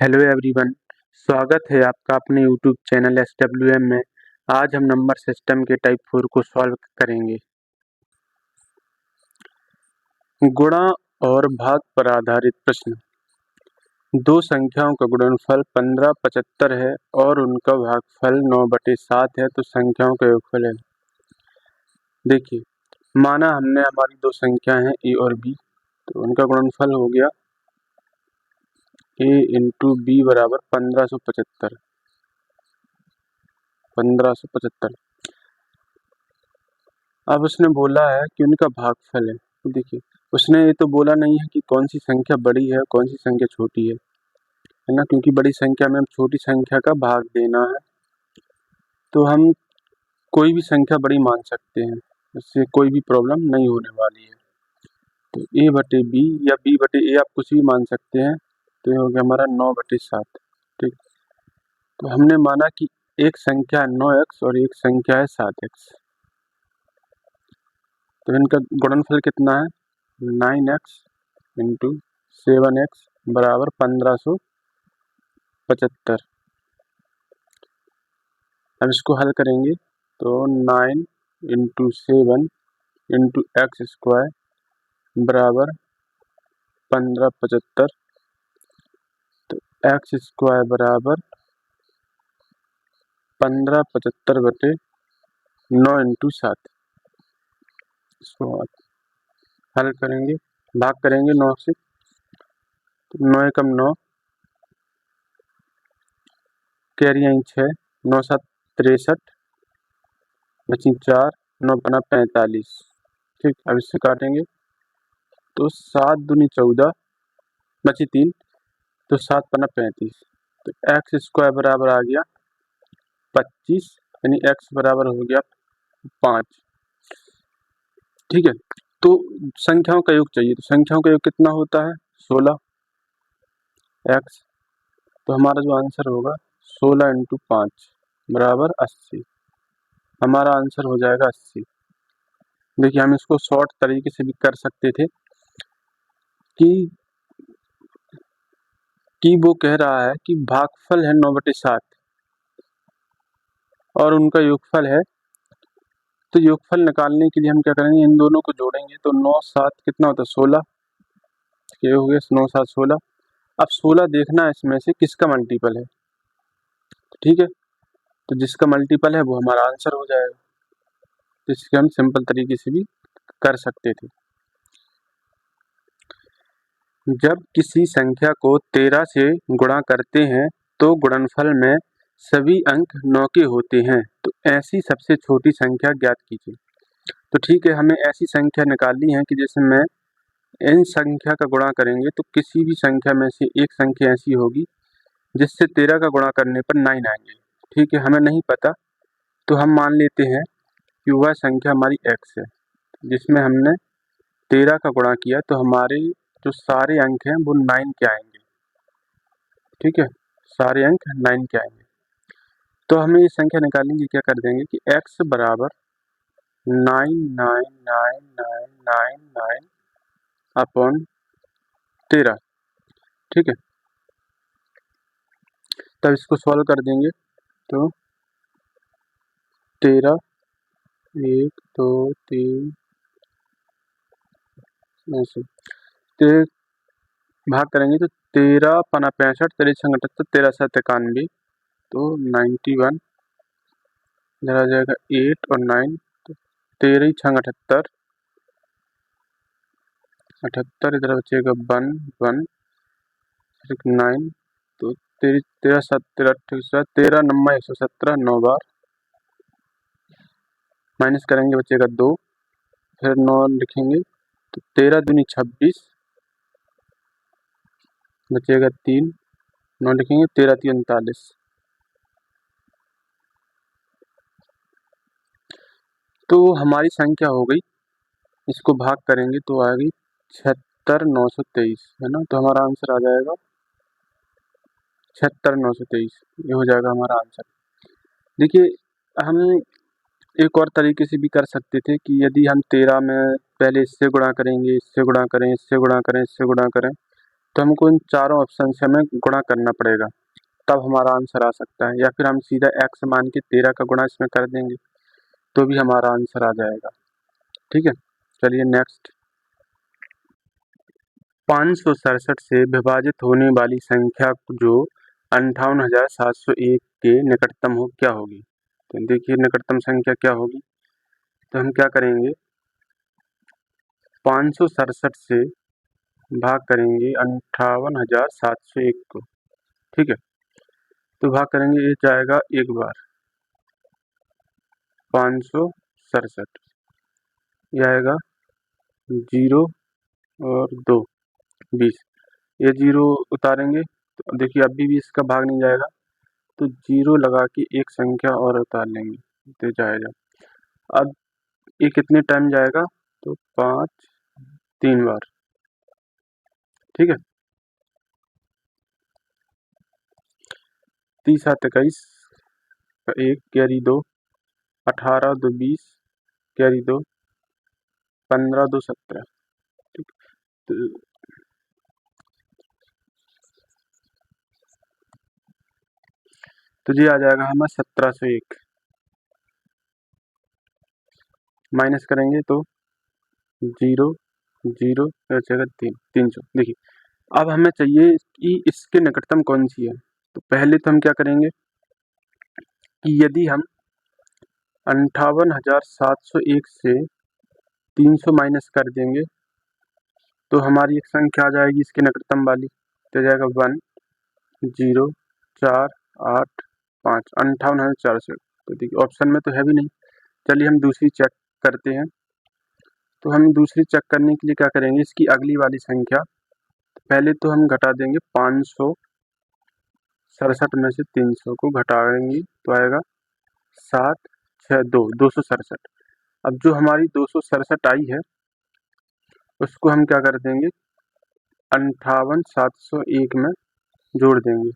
Hello everyone, स्वागत है आपका अपने यूट्यूब चैनल SWM में। आज हम नंबर सिस्टम के टाइप 4 को सॉल्व करेंगे। गुणा और भाग पर आधारित प्रश्न। दो संख्याओं का गुणनफल 1575 है और उनका भागफल 9/7 है, तो संख्याओं का योगफल है। देखिए, माना हमने हमारी दो संख्या हैं ए और बी, तो उनका गुणनफल हो गया a इंटू बी बराबर 1575। अब उसने बोला है कि उनका भागफल है। देखिए, उसने ये तो बोला नहीं है कि कौन सी संख्या बड़ी है कौन सी संख्या छोटी है ना, क्योंकि बड़ी संख्या में हम छोटी संख्या का भाग देना है, तो हम कोई भी संख्या बड़ी मान सकते हैं, इससे कोई भी प्रॉब्लम नहीं होने वाली है। तो a बटे बी या b बटे a आप कुछ भी मान सकते हैं, तो ये हो गया हमारा 9/7। ठीक, तो हमने माना कि एक संख्या है 9x और एक संख्या है 7x, तो इनका गुणनफल कितना है 9x इंटू 7x बराबर 1575। अब इसको हल करेंगे तो 9 इंटू 7 इंटू एक्स स्क्वायर बराबर 1575, तो एक्स स्क्वायर बराबर 1575 बटे 9 इंटू 7। इसको हल करेंगे, भाग करेंगे 9 से, तो 9 एकम 9, कैरी आई 6, 9 7 63, बची 4, 9 बना 45। ठीक, अब इससे काटेंगे तो 7 दूनी 14, बची 3, तो 7 बना 35, तो एक्स स्क्वायर बराबर आ गया 25, यानी एक्स बराबर हो गया 5। ठीक है, तो संख्याओं का योग चाहिए, तो संख्याओं का योग कितना होता है 16 एक्स, तो हमारा जो आंसर होगा 16 इंटू 5 बराबर 80। हमारा आंसर हो जाएगा 80। देखिए, हम इसको शॉर्ट तरीके से भी कर सकते थे कि वो कह रहा है कि भागफल है 9/7 और उनका योगफल है, तो योगफल निकालने के लिए हम क्या करेंगे, इन दोनों को जोड़ेंगे, तो 9 7 कितना होता है 16, ये हो गया 9 7 16। अब 16 देखना है इसमें से किसका मल्टीपल है, ठीक है, तो जिसका मल्टीपल है वो हमारा आंसर हो जाएगा। तो इसके हम सिंपल तरीके से भी कर सकते थे। जब किसी संख्या को 13 से गुणा करते हैं तो गुणनफल में सभी अंक 9 के होते हैं, तो ऐसी सबसे छोटी संख्या ज्ञात कीजिए। तो ठीक है, हमें ऐसी संख्या निकालनी है कि जिसमें इन संख्या का गुणा करेंगे तो किसी भी संख्या में से एक संख्या ऐसी होगी जिससे 13 का गुणा करने पर 9 आएंगे। ठीक है, हमें नहीं पता, तो हम मान लेते हैं कि वह संख्या हमारी x है, जिसमें हमने 13 का गुणा किया, तो हमारे जो सारे अंक हैं वो 9 के आएंगे। ठीक है, सारे अंक 9 के आएंगे, तो हमें ये संख्या निकालने की क्या कर देंगे कि x बराबर 99999 अपॉन 13। ठीक है, तब इसको सॉल्व कर देंगे तो 13 1 2 3 ऐसे भाग करेंगे तो 13 पना 65, 13 छंग 78, 13 7 91, तो 91 इधर आ जाएगा 8 और 9, तो 13 छंग 78, 78 इधर बचेगा 1 1 9, तो 13 7 13 28 13 9 117, 9 बार माइनस करेंगे बचेगा 2, फिर 9 लिखेंगे तो 13 दूनी 26 बचेगा 3, 9 लिखेंगे 13 3 39। तो हमारी संख्या हो गई, इसको भाग करेंगे तो आ गई 76,923, है ना, तो हमारा आंसर आ जाएगा 76,923, ये हो जाएगा हमारा आंसर। देखिए, हम एक और तरीके से भी कर सकते थे कि यदि हम 13 में पहले इससे गुणा करेंगे, इससे गुणा करें, इससे गुणा करें, इससे गुणा करें, तो हमको इन चारों ऑप्शन से हमें गुणा करना पड़ेगा, तब हमारा आंसर आ सकता है। या फिर हम सीधा x मान के 13 का गुणा इसमें कर देंगे तो भी हमारा आंसर आ जाएगा। ठीक है, चलिए नेक्स्ट। 567 से विभाजित होने वाली संख्या जो 58,701 के निकटतम हो क्या होगी? तो देखिए निकटतम संख्या क्या होगी। तो हम क्या करेंगे, 567 से भाग करेंगे 58,701 को। ठीक है, तो भाग करेंगे, ये जाएगा एक बार 567, ये आएगा 0 और 2 20, ये 0 उतारेंगे तो देखिए अभी भी इसका भाग नहीं जाएगा, तो 0 लगा के एक संख्या और उतार लेंगे तो जाएगा। अब ये कितने टाइम जाएगा, तो 5 3 बार। ठीक है, 30 7 21 1 कैरी 2, 18 2 20 कैरी 2, 15 2 17। ठीक, तो ये आ जाएगा हमें 1701, माइनस करेंगे तो 0 0 जगह 300। देखिए अब हमें चाहिए कि इसके निकटतम कौन सी है। तो पहले तो हम क्या करेंगे कि यदि हम 58,701 से 300 माइनस कर देंगे तो हमारी एक संख्या आ जाएगी इसके निकटतम वाली, तो जाएगा 1 0 4 8 5, 58,400। तो देखिए ऑप्शन में तो है भी नहीं। चलिए हम दूसरी चेक करते हैं। तो हम दूसरी चेक करने के लिए क्या करेंगे, इसकी अगली वाली संख्या पहले तो हम घटा देंगे, 567 में से 300 को घटाएंगे तो आएगा 7 6 2 267। अब जो हमारी 267 आई है उसको हम क्या कर देंगे, 58,701 में जोड़ देंगे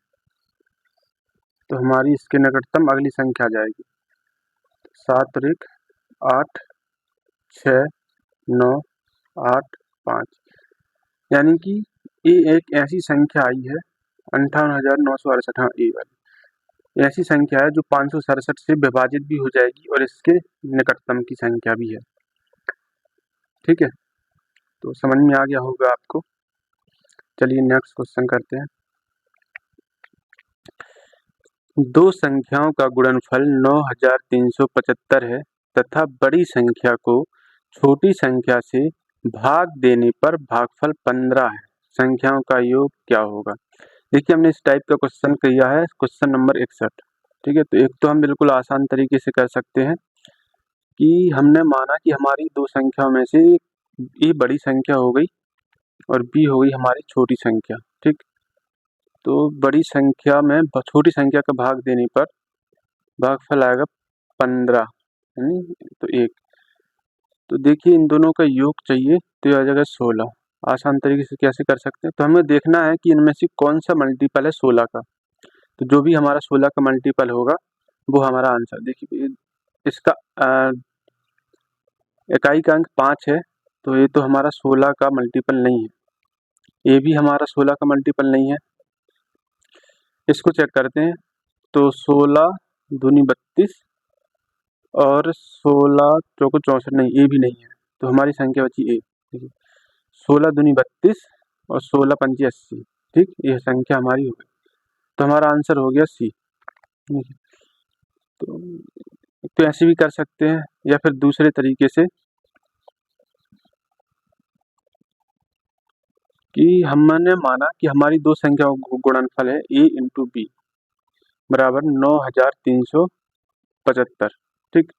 तो हमारी इसके निकटतम अगली संख्या आ जाएगी 7 और 1 8 6 9 8 5। यानी कि ये एक ऐसी संख्या आई है 58,968, हाँ ये वाली ऐसी संख्या है जो 567 से विभाजित भी हो जाएगी और इसके निकटतम की संख्या भी है। ठीक है, तो समझ में आ गया होगा आपको। चलिए नेक्स्ट क्वेश्चन करते हैं। दो संख्याओं का गुणनफल 9,375 है तथा बड़ी संख्या को छोटी संख्या से भाग देने पर भागफल 15 है, संख्याओं का योग क्या होगा? देखिए हमने इस टाइप का क्वेश्चन किया है, क्वेश्चन नंबर 61। ठीक है, तो एक तो हम बिल्कुल आसान तरीके से कर सकते हैं कि हमने माना कि हमारी दो संख्याओं में से ए बड़ी संख्या हो गई और बी हो गई हमारी छोटी संख्या। ठीक, तो बड़ी संख्या में छोटी संख्या का भाग देने पर भागफल आएगा 15, तो 1। तो देखिए इन दोनों का योग चाहिए तो आ जाएगा 16। आसान तरीके से कैसे कर सकते हैं, तो हमें देखना है कि इनमें से कौन सा मल्टीपल है 16 का। तो जो भी हमारा 16 का मल्टीपल होगा वो हमारा आंसर। देखिए इसका इकाई का अंक 5 है, तो ये तो हमारा 16 का मल्टीपल नहीं है। ये भी हमारा 16 का मल्टीपल नहीं है। इसको चेक करते हैं, तो 16 दूनी 32 और 16 चौको 64, नहीं ये भी नहीं है, तो हमारी संख्या बची ए। ठीक है, 16 दूनी 32 और 16 पंची 80। ठीक, यह संख्या हमारी हो गई, तो हमारा आंसर हो गया सी। तो ऐसे भी कर सकते हैं या फिर दूसरे तरीके से कि हमने माना कि हमारी दो संख्याओं का गुणनफल है ए इंटू बी बराबर 9,375। ठीक,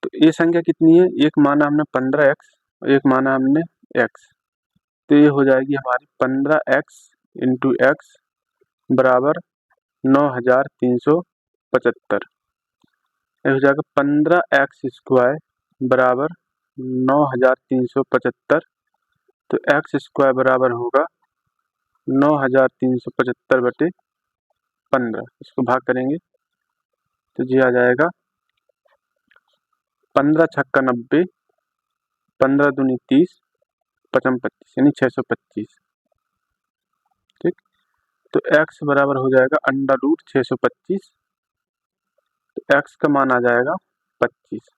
तो ये संख्या कितनी है, एक माना हमने 15x और एक माना हमने x, तो ये हो जाएगी हमारी 15x इंटू एक्स बराबर 9,375। ये हो जाएगा 15x² बराबर 9,375। तो x² बराबर होगा 9,375 बटे 15। इसको भाग करेंगे तो ये आ जाएगा 15 छक्का 90, 15 दूनी 30, 55 25, यानी 625। तो x बराबर हो जाएगा √625, तो x का मान आ जाएगा 25।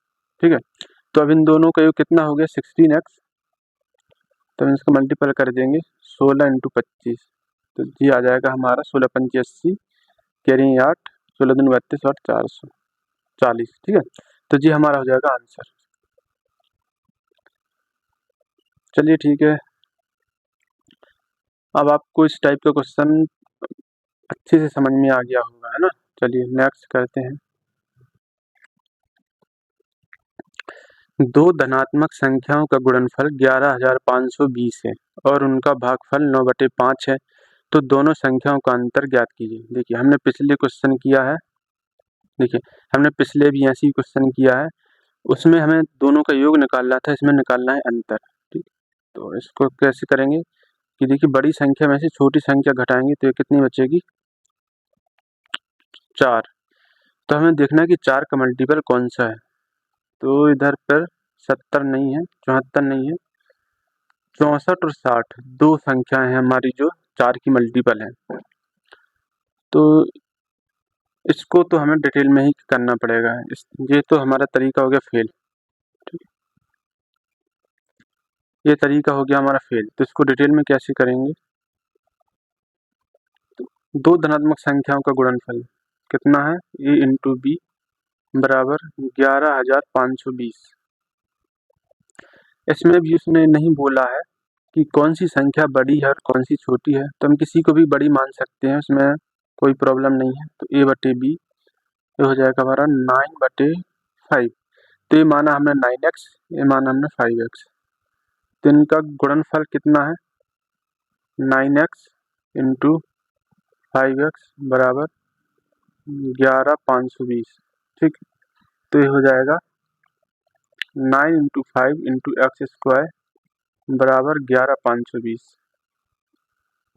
ठीक है, तो अब इन दोनों का योग कितना हो गया 16x, तो हम इसको मल्टीपल कर देंगे 16 × 25, तो जी आ जाएगा हमारा 16 × 5 = 80, कैरी 8, 16 दूनी 32 और 440। ठीक है, तो जी हमारा हो जाएगा आंसर। चलिए ठीक है, अब आपको इस टाइप का क्वेश्चन अच्छे से समझ में आ गया होगा, है ना। चलिए नेक्स्ट करते हैं। दो धनात्मक संख्याओं का गुणनफल 11,520 है और उनका भागफल 9/5 है, तो दोनों संख्याओं का अंतर ज्ञात कीजिए। देखिए हमने पिछले क्वेश्चन किया है, देखिए हमने पिछले भी ऐसे ही क्वेश्चन किया है, उसमें हमें दोनों का योग निकालना था, इसमें निकालना है अंतर। ठीक, तो इसको कैसे करेंगे कि देखिए बड़ी संख्या में से छोटी संख्या घटाएंगे तो ये कितनी बचेगी 4। तो हमें देखना है कि 4 का मल्टीपल कौन सा है, तो इधर पर 70 नहीं है, 74 नहीं है, 64 और 60 दो संख्याएं हैं हमारी जो 4 की मल्टीपल है। तो इसको तो हमें डिटेल में ही करना पड़ेगा, ये तो हमारा तरीका हो गया फेल। ठीक, ये तरीका हो गया हमारा फेल, तो इसको डिटेल में कैसे करेंगे। तो दो धनात्मक संख्याओं का गुणनफल कितना है, a × b बराबर 11,520। इसमें भी उसने नहीं बोला है कि कौन सी संख्या बड़ी है और कौन सी छोटी है, तो हम किसी को भी बड़ी मान सकते हैं, उसमें कोई प्रॉब्लम नहीं है। तो a/b ये हो जाएगा हमारा 9/5, तो ये माना हमने 9x, ये माना हमने 5x, तो इनका गुणनफल कितना है 9x × 5x बराबर 11,520। ठीक, तो ये हो जाएगा 9 × 5 × x² बराबर 11,520।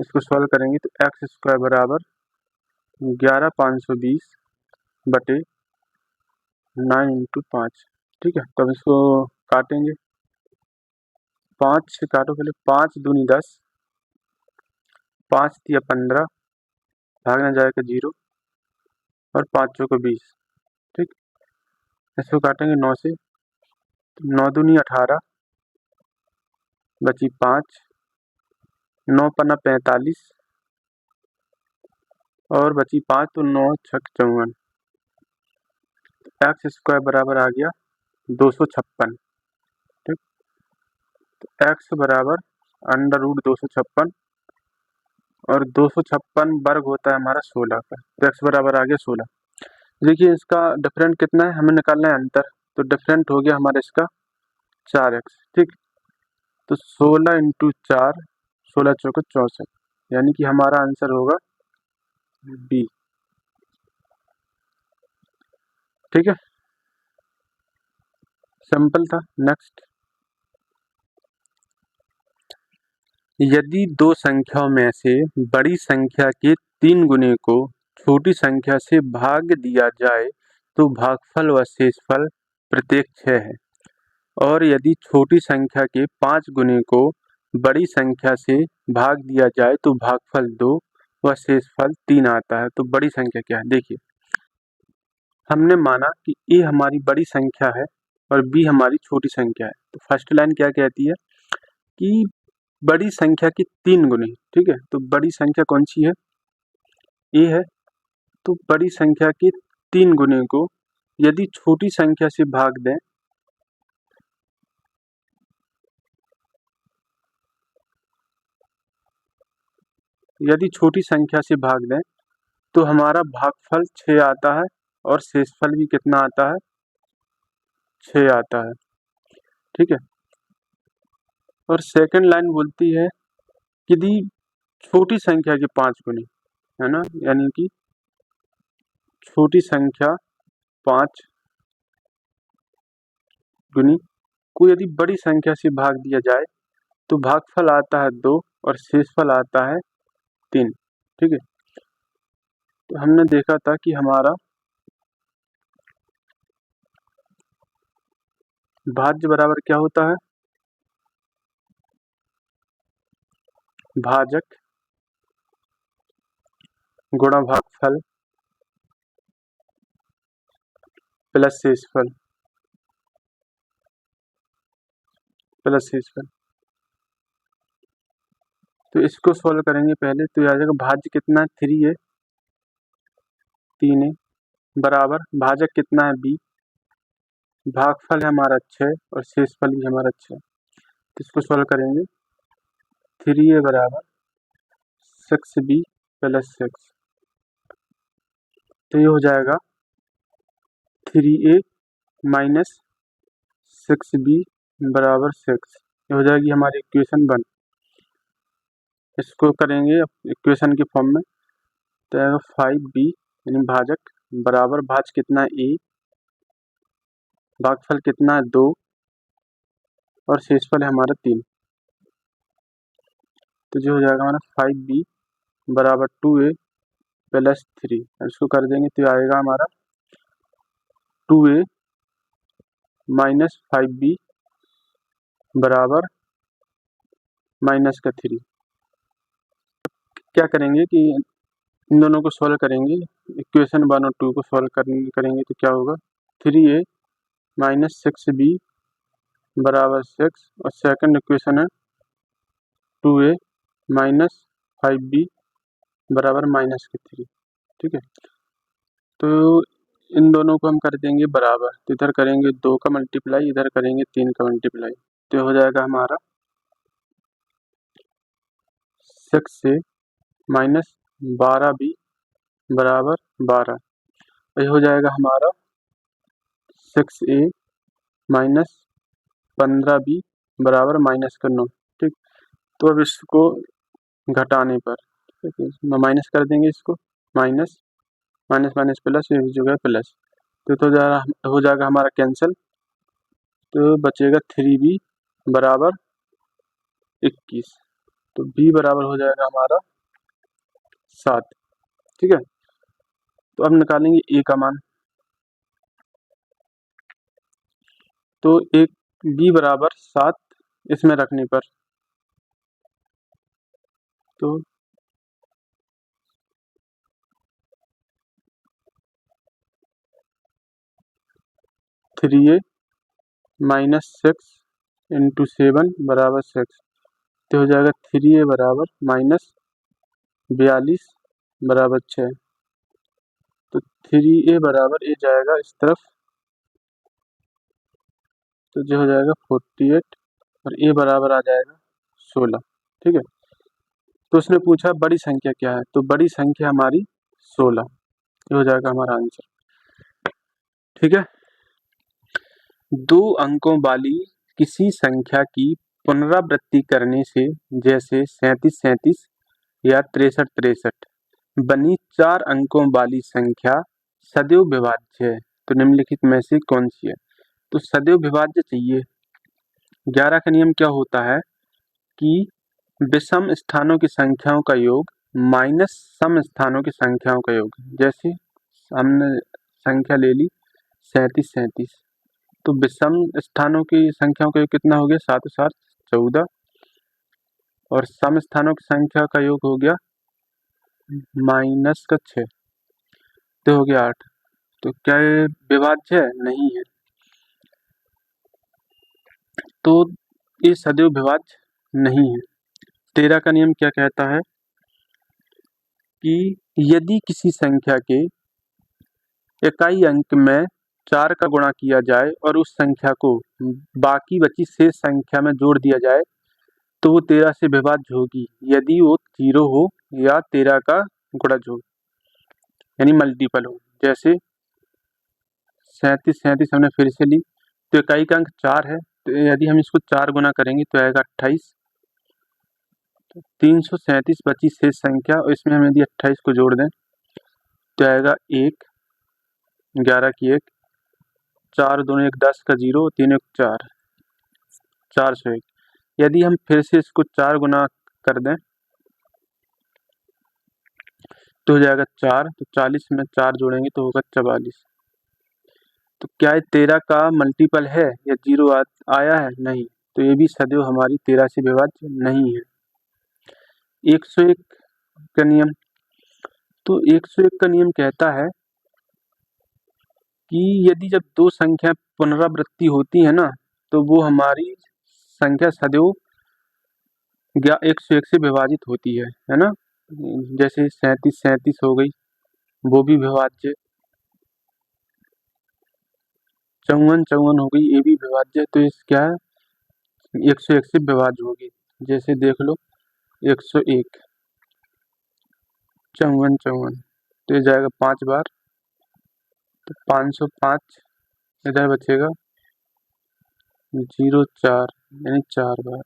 इसको सॉल्व करेंगे तो x² बराबर 11,520 बटे 9 × 5। ठीक है, तब इसको काटेंगे, 5 से काटो पहले, 5 दूनी 10, 5 तिया 15, भागना जाएगा 0 और 5 चौको 20। ठीक, इसको काटेंगे 9 से, 9 दूनी 18, बची 5, 9 पन्ना 45 और बची 5, तो 9 छक 54। x² बराबर आ गया 256। ठीक, तो x बराबर √256 और 256 वर्ग होता है हमारा 16 का, तो x बराबर आ गया 16। देखिए इसका डिफरेंट कितना है, हमें निकालना है अंतर, तो डिफरेंट हो गया हमारा इसका 4x। ठीक, तो 16 × 4, 16 चौको 64, यानी कि हमारा आंसर होगा बी। ठीक है, सिंपल था। नेक्स्ट, यदि दो संख्याओं में से बड़ी संख्या के 3 गुने को छोटी संख्या से भाग दिया जाए तो भागफल व शेषफल प्रत्येक 6 है, और यदि छोटी संख्या के 5 गुने को बड़ी संख्या से भाग दिया जाए तो भागफल 2 व शेषफल 3 आता है, तो बड़ी संख्या क्या है। देखिए हमने माना कि a हमारी बड़ी संख्या है और b हमारी छोटी संख्या है, तो फर्स्ट लाइन क्या कहती है कि बड़ी संख्या की 3 गुने। ठीक है, तो बड़ी संख्या कौन सी है, a है, तो बड़ी संख्या के 3 गुने को यदि छोटी संख्या से भाग दें, यदि छोटी संख्या से भाग दें तो हमारा भागफल 6 आता है और शेषफल भी कितना आता है 6 आता है। ठीक है, और सेकंड लाइन बोलती है कि यदि छोटी संख्या के 5 गुने, है ना, यानी कि छोटी संख्या 5 गुनी को यदि बड़ी संख्या से भाग दिया जाए तो भागफल आता है 2 और शेषफल आता है 3। ठीक है, तो हमने देखा था कि हमारा भाज्य बराबर क्या होता है, भाजक गुणा भागफल प्लस शेषफल प्लस शेषफल। तो इसको सॉल्व करेंगे पहले, तो आ जाएगा भाज्य कितना है 3 है, 3 है, बराबर भाजक कितना है b, भागफल है हमारा 6 और शेषफल भी हमारा 6। तो इसको सॉल्व करेंगे, 3a बराबर 6b प्लस 6। तो ये हो जाएगा 3a माइनस 6b बराबर 6। ये हो जाएगी हमारी इक्वेशन 1। इसको करेंगे इक्वेशन के फॉर्म में, तो आएगा 5b यानी भाजक बराबर भाज कितना है a, भागफल कितना है 2 और शेषफल है हमारा 3। तो जो हो जाएगा हमारा 5b बराबर 2a प्लस 3। इसको कर देंगे तो आएगा हमारा 2a माइनस 5b बराबर माइनस का 3। क्या करेंगे कि इन दोनों को सॉल्व करेंगे, इक्वेशन 1 और 2 को सॉल्व करेंगे तो क्या होगा 3a माइनस 6b बराबर 6 और सेकंड इक्वेशन है 2a माइनस 5b बराबर माइनस के 3। ठीक है, तो इन दोनों को हम कर देंगे बराबर, तो इधर करेंगे 2 का मल्टीप्लाई, इधर करेंगे 3 का मल्टीप्लाई। तो हो जाएगा हमारा 6 से माइनस 12b बराबर 12। ये हो जाएगा हमारा 6a माइनस 15b बराबर माइनस का 9। ठीक, तो अब इसको घटाने पर माइनस कर देंगे, इसको माइनस माइनस माइनस प्लस, ये हो जाएगा प्लस। तो हो जाएगा हमारा कैंसिल, तो बचेगा 3b बराबर 21। तो b बराबर हो जाएगा हमारा 7। ठीक है, तो अब निकालेंगे a का मान, तो एक b बराबर 7 इसमें रखने पर, तो 3a माइनस 6 इंटू 7 बराबर 6। तो हो जाएगा 3a बराबर माइनस 42 बराबर 6। तो 3a बराबर ये जाएगा इस तरफ, तो जो हो जाएगा 48 और a बराबर आ जाएगा 16। ठीक है, तो उसने पूछा बड़ी संख्या क्या है, तो बड़ी संख्या हमारी 16। ये हो जाएगा हमारा आंसर। ठीक है, 2 अंकों वाली किसी संख्या की पुनरावृत्ति करने से, जैसे 37 37 या 63 63, बनी 4 अंकों वाली संख्या सदैव विभाज्य है। तो निम्नलिखित में से कौन सी है? तो सदैव विभाज्य चाहिए। 11 का नियम क्या होता है कि विषम स्थानों की संख्याओं का योग माइनस सम स्थानों की संख्याओं का योग। जैसे हमने संख्या ले ली 37 37, तो विषम स्थानों की संख्याओं का योग कितना हो गया 7 7 14, और सम स्थानों की संख्या का योग हो गया माइनस का 6, तो हो गया 8। तो क्या ये विभाज्य है? नहीं है। तो ये सदैव विभाज्य नहीं है। 13 का नियम क्या कहता है कि यदि किसी संख्या के इकाई अंक में 4 का गुणा किया जाए और उस संख्या को बाकी बची शेष संख्या में जोड़ दिया जाए तो वो 13 से विभाज्य होगी, यदि वो 0 हो या 13 का गुणज हो, यानी मल्टीपल हो। जैसे 37 37 हमने फिर से ली, तो इकाई का अंक 4 है, तो यदि हम इसको 4 गुना करेंगे तो आएगा 28। 337 बची शेष संख्या और इसमें हम यदि 28 को जोड़ दें तो आएगा 1, 11 की 1, 4 दूनी 1 10 का 0, 3 1 4, 401। यदि हम फिर से इसको 4 गुना कर दें तो हो जाएगा 4, तो 40 में 4 जोड़ेंगे तो होगा 44। तो क्या ये 13 का मल्टीपल है या 0 आया है? नहीं। तो ये भी सदैव हमारी 13 से विभाज्य नहीं है। 101 का नियम, तो 101 का नियम कहता है कि यदि जब दो संख्या पुनरावृत्ति होती है ना, तो वो हमारी संख्या सदैव 101 से विभाजित होती है ना। जैसे 37 हो गई, वो भी विभाज्य। 54 हो गई, ये भी विभाज्य है। तो इस क्या है, 101 से विभाज्य होगी। जैसे देख लो 101 54 तो ये जाएगा 5 बार, तो 505 इधर बचेगा 04 यानी 4 बार,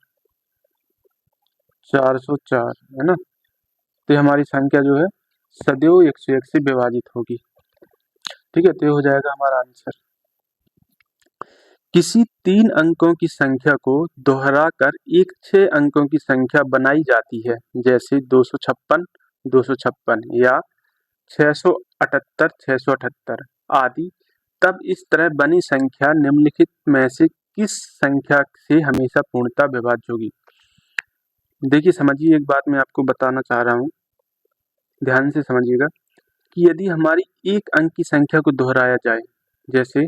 404 है ना। तो ये हमारी संख्या जो है सदैव 101 से विभाजित होगी। ठीक है, तो ये हो जाएगा हमारा आंसर। किसी 3 अंकों की संख्या को दोहराकर एक 6 अंकों की संख्या बनाई जाती है, जैसे 256 256 या 678 678 आदि। तब इस तरह बनी संख्या निम्नलिखित में से किस संख्या से हमेशा पूर्णतः विभाज्य होगी? देखिए समझिए, एक बात मैं आपको बताना चाह रहा हूँ, ध्यान से समझिएगा कि यदि हमारी एक अंक की संख्या को दोहराया जाए, जैसे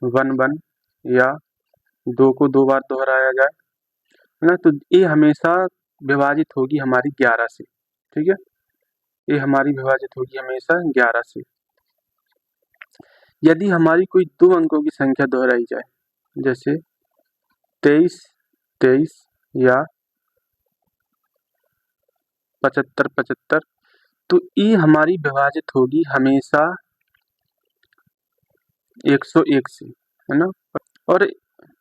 11 या 2 को 2 बार दोहराया जाए, है ना, तो ये हमेशा विभाजित होगी हमारी 11 से। ठीक है, ये हमारी विभाजित होगी हमेशा 11 से। यदि हमारी कोई 2 अंकों की संख्या दोहराई जाए, जैसे 23 23 या 75 75, तो ये हमारी विभाजित होगी हमेशा 101 से, है ना।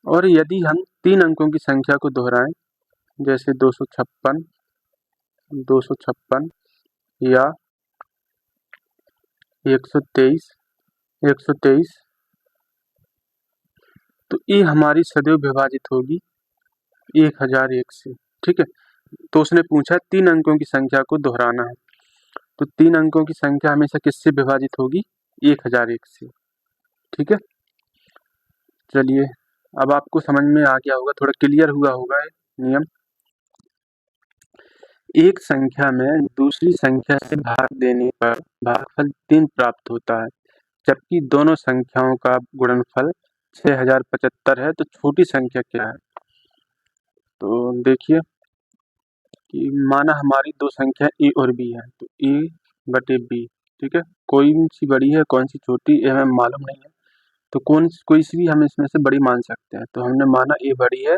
और यदि हम 3 अंकों की संख्या को दोहराएं, जैसे 256 256 या 123 123, तो ये हमारी सदैव विभाजित होगी 1001 से। ठीक है, तो उसने पूछा 3 अंकों की संख्या को दोहराना है, तो 3 अंकों की संख्या हमेशा किससे विभाजित होगी? 1001 से। ठीक है, चलिए अब आपको समझ में आ गया होगा, थोड़ा क्लियर हुआ होगा ये नियम। एक संख्या में दूसरी संख्या से भाग देने पर भागफल 3 प्राप्त होता है, जबकि दोनों संख्याओं का गुणनफल 6075 है, तो छोटी संख्या क्या है? तो देखिए कि माना हमारी 2 संख्या a और b है, तो a बटे b। ठीक है, कोई सी बड़ी है कौन सी छोटी, ये हमें मालूम नहीं है, तो कोई सी भी हम इसमें से बड़ी मान सकते हैं। तो हमने माना a बड़ी है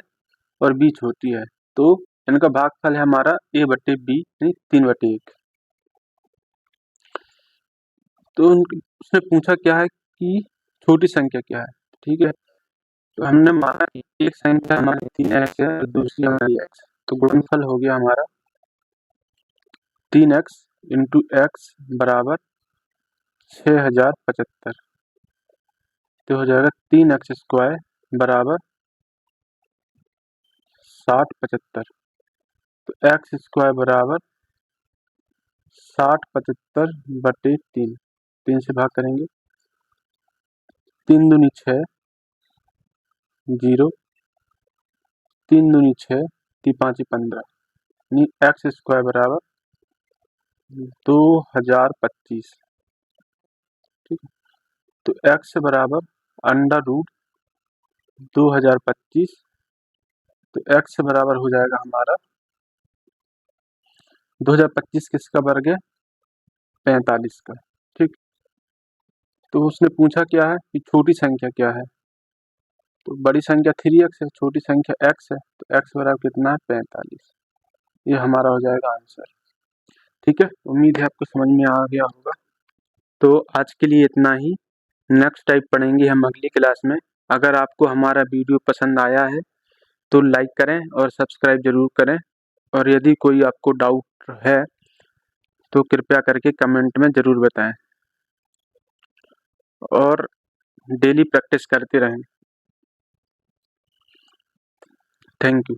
और b छोटी है, तो इनका भागफल है हमारा a बटे b यानी 3/1। तो उसने पूछा क्या है कि छोटी संख्या क्या है। ठीक है, तो हमने माना कि एक संख्या हमारी 3x है और दूसरी हमारी x, तो गुणनफल हो गया हमारा 3x इंटू एक्स बराबर 6075, तो हो जाएगा 3x² बराबर 6075। तो x² बराबर 6075 बटे 3, 3 से भाग करेंगे, 3 दूनी 6 0, 3 दूनी 6 3 5 15, यानी x² बराबर 2025। ठीक है, तो x बराबर अंडर रूट 2025, तो x बराबर हो जाएगा हमारा 2025 किसका वर्ग है? 45 का। ठीक, तो उसने पूछा क्या है कि छोटी संख्या क्या है, तो बड़ी संख्या 3x है, छोटी संख्या x है, तो x बराबर कितना है? 45। ये हमारा हो जाएगा आंसर। ठीक है, उम्मीद है आपको समझ में आ गया होगा। तो आज के लिए इतना ही, नेक्स्ट टाइप पढ़ेंगे हम अगली क्लास में। अगर आपको हमारा वीडियो पसंद आया है तो लाइक करें और सब्सक्राइब जरूर करें, और यदि कोई आपको डाउट है तो कृपया करके कमेंट में ज़रूर बताएं, और डेली प्रैक्टिस करते रहें। Thank you.